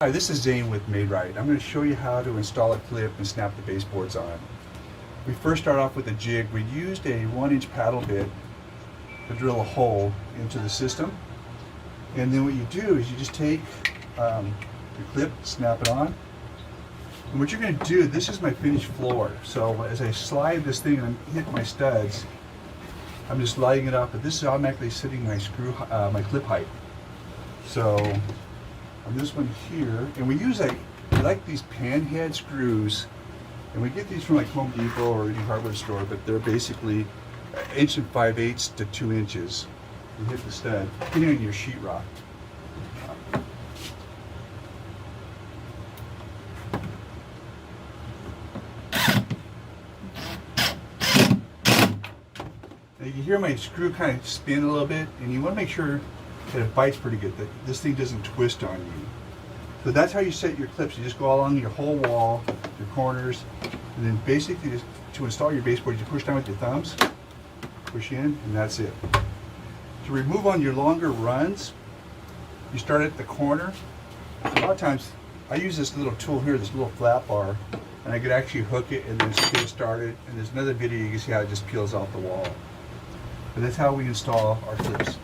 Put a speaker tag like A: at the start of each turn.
A: Hi, this is Zane with Rite. I'm going to show you how to install a clip and snap the baseboards on. We first start off with a jig. We used a 1-inch paddle bit to drill a hole into the system. And then what you do is you just take your clip, snap it on. And what you're going to do, this is my finished floor. So as I slide this thing and hit my studs, I'm just lighting it up, but this is automatically setting my my clip height. So on this one here, and we use we like these pan head screws, and we get these from like Home Depot or any hardware store, but they're basically 1 5/8 to 2 inches. You hit the stud, depending on your sheetrock. Now you can hear my screw kind of spin a little bit, and you want to make sure that it bites pretty good, that this thing doesn't twist on you. So that's how you set your clips. You just go along your whole wall, your corners, and then basically just, to install your baseboard, you push down with your thumbs, push in, and that's it. To remove on your longer runs, you start at the corner. A lot of times, I use this little tool here, this little flat bar, and I could actually hook it and then get it started. And there's another video you can see how it just peels off the wall. But that's how we install our clips.